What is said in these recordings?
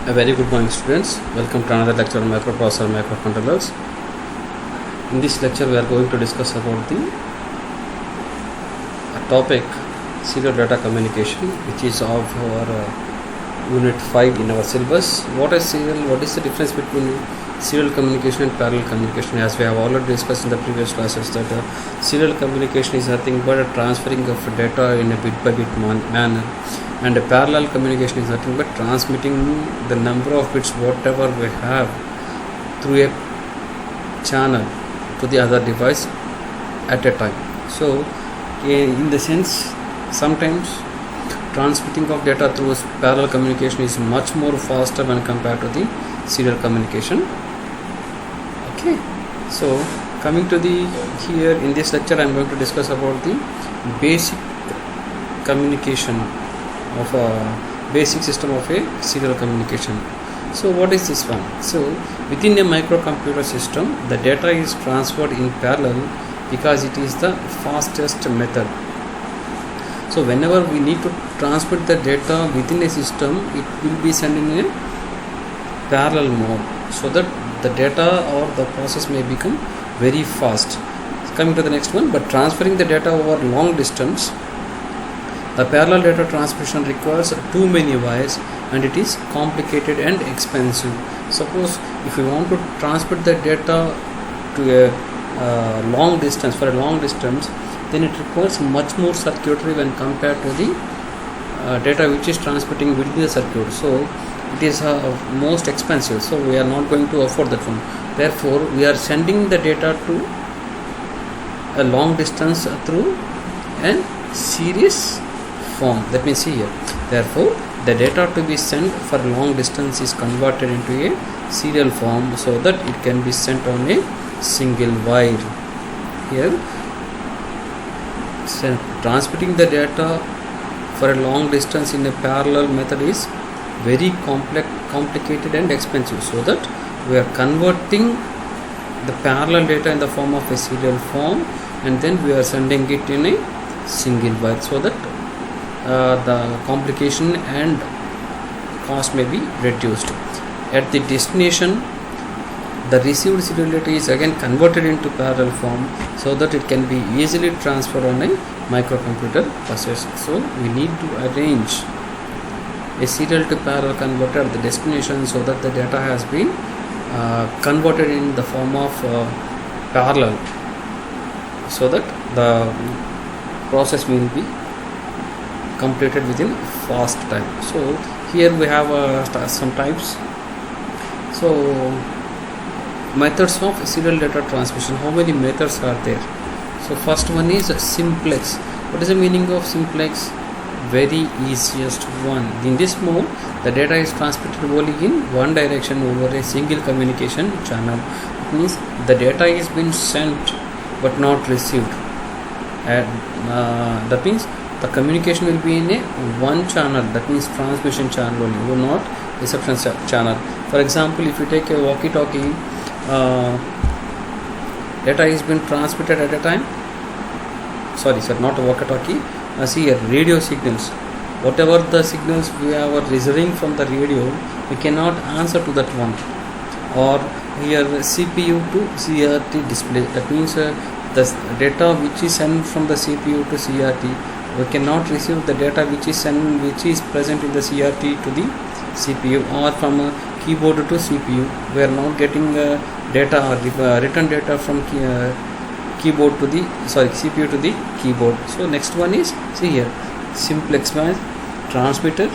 A very good morning, students. Welcome to another lecture on microprocessor microcontrollers. In this lecture we are going to discuss about the topic serial data communication, which is of our unit 5 in our syllabus. What is the difference between serial communication and parallel communication? As we have already discussed in the previous classes, that serial communication is nothing but a transferring of data in a bit by bit manner, and a parallel communication is nothing but transmitting the number of bits whatever we have through a channel to the other device at a time. So in the sense, sometimes transmitting of data through parallel communication is much more faster when compared to the serial communication. Okay, so coming to the here in this lecture I am going to discuss about the basic communication of a basic system of a serial communication. So what is this one? So within a microcomputer system, the data is transferred in parallel because it is the fastest method. So whenever we need to transmit the data within a system, it will be sent in a parallel mode, so that the data or the process may become very fast. Coming to the next one, but transferring the data over long distance, the parallel data transmission requires too many wires and it is complicated and expensive. Suppose if we want to transmit the data to a long distance, for a long distance, then it requires much more circuitry when compared to the data which is transmitting within the circuit. So it is most expensive, so we are not going to afford that one. Therefore we are sending the data to a long distance through a series form. That means here, therefore the data to be sent for long distance is converted into a serial form, so that it can be sent on a single wire. Here transmitting the data for a long distance in a parallel method is very complicated and expensive, so that we are converting the parallel data in the form of a serial form, and then we are sending it in a single wire, so that the complication and cost may be reduced. At the destination, the received serial data is again converted into parallel form, so that it can be easily transferred on a microcomputer processor. So we need to arrange a serial to parallel converter at the destination, so that the data has been converted in the form of parallel, so that the process will be completed within fast time. So here we have some types. So methods of serial data transmission. How many methods are there? So first one is simplex. What is the meaning of simplex? Very easiest one. In this mode, the data is transmitted only in one direction over a single communication channel. It means the data is being sent but not received, and that means the communication will be in a one channel, that means transmission channel only, not reception channel. For example, if you take a walkie-talkie, data is being transmitted at a time. Sorry, not a walkie-talkie. See here, radio signals. Whatever the signals we are receiving from the radio, we cannot answer to that one. Or here CPU to CRT display. That means the data which is sent from the CPU to CRT, we cannot receive the data which is present in the CRT to the CPU, or from a keyboard to CPU. We are not getting data or written data from keyboard to the CPU to the keyboard. So next one is, see here, simplex means transmitter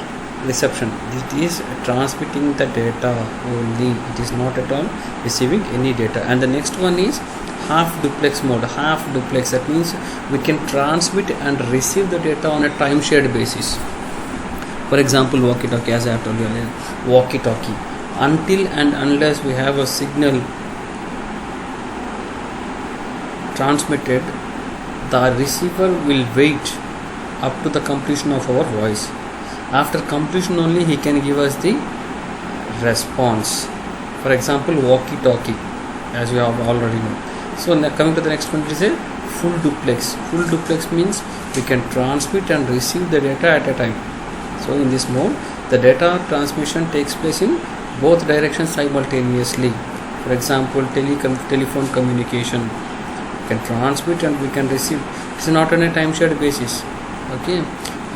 reception. It is transmitting the data only, it is not at all receiving any data. And the next one is half duplex mode. Half duplex, that means we can transmit and receive the data on a time shared basis. For example, walkie-talkie, as I have told you earlier, walkie-talkie, until and unless we have a signal transmitted, the receiver will wait up to the completion of our voice. After completion only he can give us the response. For example, walkie-talkie, as you have already known. So coming to the next one, is a full duplex. Full duplex means we can transmit and receive the data at a time. So in this mode, the data transmission takes place in both directions simultaneously. For example, telephone communication, we can transmit and we can receive. It's not on a time shared basis. Okay,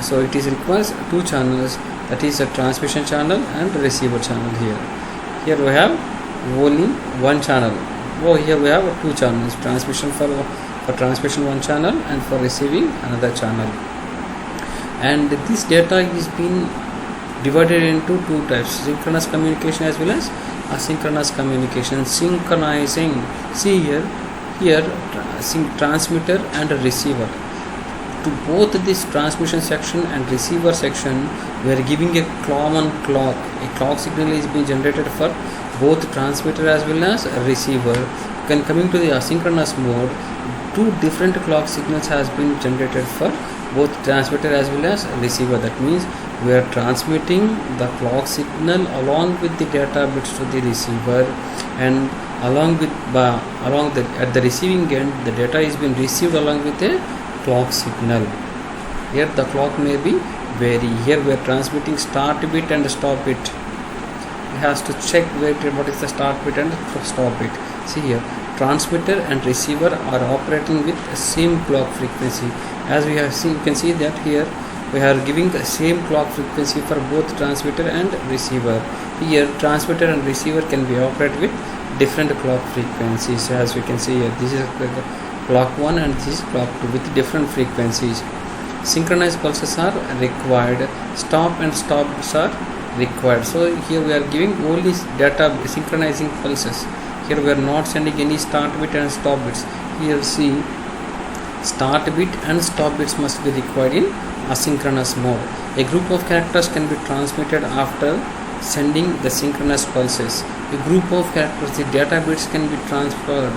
so it requires two channels, that is a transmission channel and receiver channel. Here we have only one channel. Here we have two channels, transmission for transmission one channel and for receiving another channel. And this data is being divided into two types, synchronous communication as well as asynchronous communication. Synchronizing, see here transmitter and receiver. To both this transmission section and receiver section, we are giving a common clock. A clock signal is being generated for both transmitter as well as receiver. When coming to the asynchronous mode, two different clock signals has been generated for both transmitter as well as receiver. That means we are transmitting the clock signal along with the data bits to the receiver, and at the receiving end, the data is being received along with a clock signal. Here the clock may be vary. Here we are transmitting start bit and stop bit. It has to check what is the start bit and stop bit. See here, transmitter and receiver are operating with the same clock frequency. As we have seen, you can see that here we are giving the same clock frequency for both transmitter and receiver. Here transmitter and receiver can be operated with different clock frequencies. As we can see here, this is clock 1 and this is clock 2 with different frequencies. Synchronized pulses are required, stop and stop bits are required. So here we are giving only data synchronizing pulses. Here we are not sending any start bit and stop bits. Here see, start bit and stop bits must be required in asynchronous mode. A group of characters can be transmitted after sending the synchronous pulses. A group of characters, the data bits can be transferred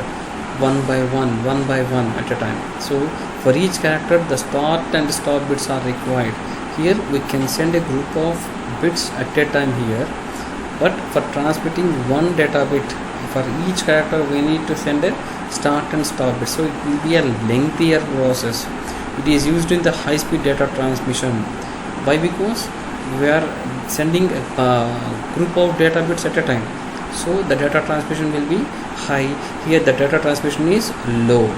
one by one at a time. So for each character, the start and stop bits are required. Here we can send a group of bits at a time here, but for transmitting one data bit for each character, we need to send a start and stop bit. So it will be a lengthier process. It is used in the high-speed data transmission. Why? Because we are sending a group of data bits at a time, so the data transmission will be high. Here the data transmission is low,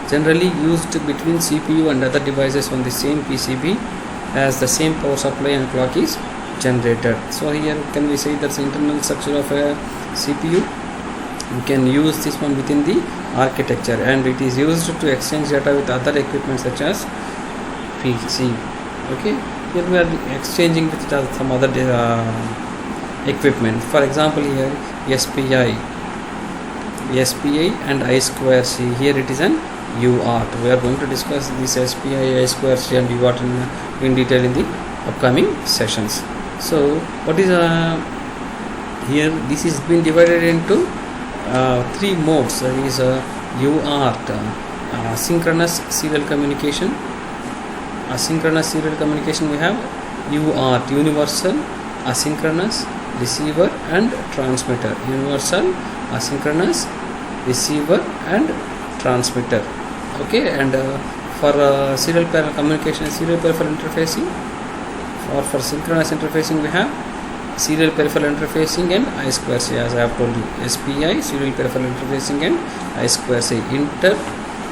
generally used between CPU and other devices on the same PCB as the same power supply and clock is generated. So here can we say that's the internal structure of a CPU. We can use this one within the architecture, and it is used to exchange data with other equipment such as PC. Okay, here we are exchanging with some other equipment. For example, here SPI and I2C. Here it is an UART. We are going to discuss this SPI, I2C and UART in detail in the upcoming sessions. So what is here? This is been divided into three modes. That is UART, synchronous serial communication. Asynchronous serial communication, we have UART, universal asynchronous receiver and transmitter. Universal asynchronous receiver and transmitter. Okay, and for serial parallel communication, serial peripheral interfacing, or for synchronous interfacing, we have serial peripheral interfacing and I2C. As I have told you, SPI, serial peripheral interfacing, and I2C,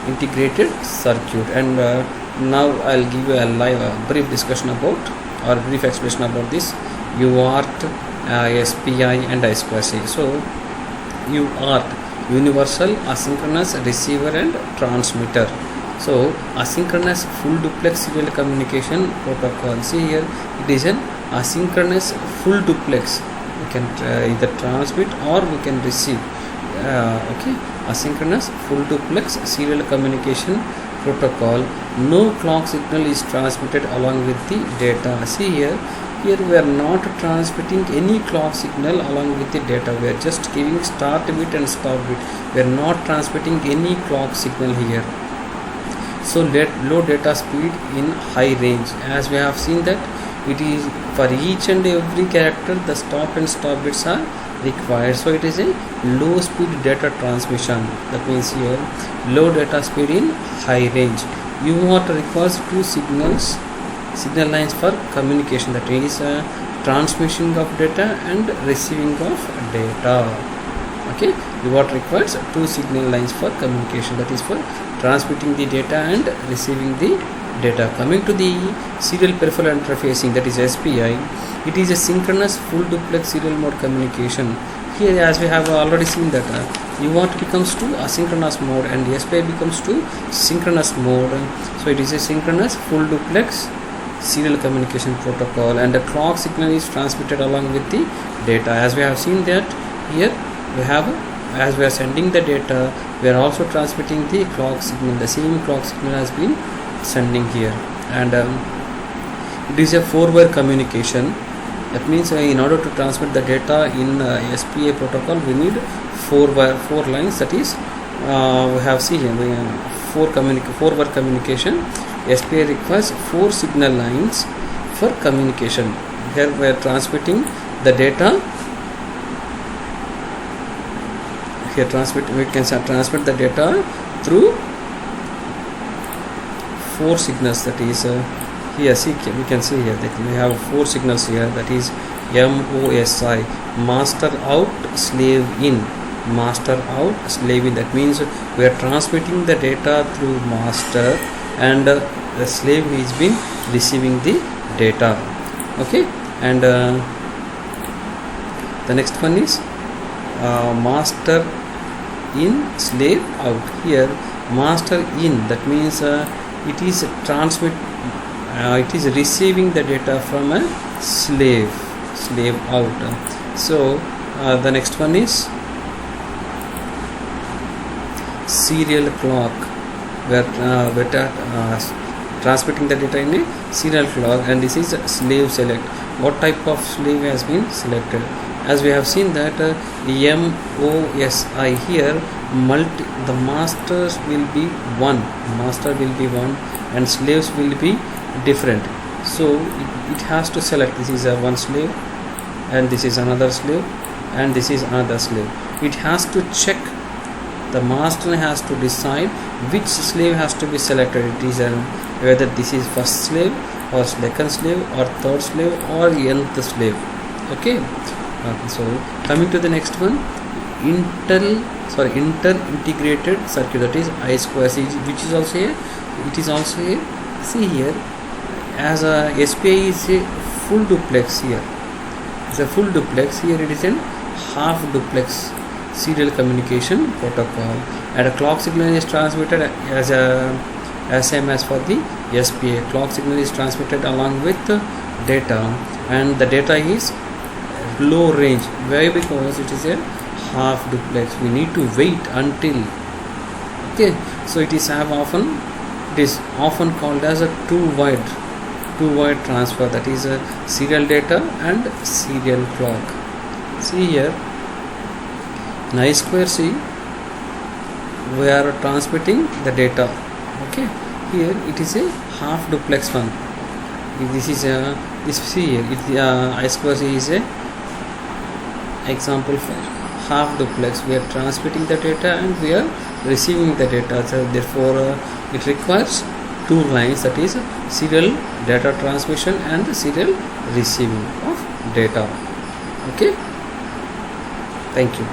integrated circuit. And now I'll give you a brief discussion about, or brief explanation about this UART, SPI and I2C. So UART, universal asynchronous receiver and transmitter. So asynchronous full duplex serial communication protocol. See here, it is an asynchronous full duplex. We can either transmit or we can receive. Okay, asynchronous full duplex serial communication protocol. No clock signal is transmitted along with the data. See here we are not transmitting any clock signal along with the data. We are just giving start bit and stop bit. We are not transmitting any clock signal here. So low data speed in high range. As we have seen that it is for each and every character, the stop and stop bits are required. So it is a low speed data transmission. That means here low data speed in high range. UART requires two signal lines for communication. That is transmission of data and receiving of data. Okay, UART requires two signal lines for communication, that is for transmitting the data and receiving the data. Coming to the serial peripheral interfacing, that is SPI, it is a synchronous full duplex serial mode communication. Here, as we have already seen that UART becomes to asynchronous mode and SPI becomes to synchronous mode. So it is a synchronous full duplex serial communication protocol, and the clock signal is transmitted along with the data. As we have seen that here we have, as we are sending the data, we are also transmitting the clock signal. The same clock signal has been sending here, and it is a four-wire communication. That means in order to transmit the data in SPI protocol, we need four lines. That is, we have seen here four-wire communication. SPI requires four signal lines for communication. Here we are transmitting the data. Here we can transmit the data through four signals. That is here, see, we can see here that we have four signals here. That is MOSI, master out, slave in. Master out, slave in. That means we are transmitting the data through master, and the slave is been receiving the data. Okay, and the next one is master in, slave out. Here master in, that means it is it is receiving the data from a slave out. So the next one is serial clock, where transmitting the data in a serial clock, and this is slave select. What type of slave has been selected? As we have seen that MOSI here, the masters will be one, and slaves will be different. So it has to select, this is one slave, and this is another slave, and this is another slave. It has to check, the master has to decide which slave has to be selected. It is whether this is first slave or second slave or third slave or nth slave. Okay, so coming to the next one, inter-integrated circuit, that is I2C, which is also here. It is also here. See here, as a SPI is a full duplex here. It's a full duplex here. It is a half duplex serial communication protocol, and a clock signal is transmitted as same as for the SPI. Clock signal is transmitted along with the data, and the data is low range. Why? Because it is a half duplex. We need to wait until. Okay, so it is often called as a two-wire transfer. That is a serial data and serial clock. See here, in I2C we are transmitting the data. Okay, here it is a half duplex one. This is see here, I2C is a example for half duplex. We are transmitting the data and we are receiving the data. So therefore it requires two lines, that is serial data transmission and serial receiving of data. Okay, thank you.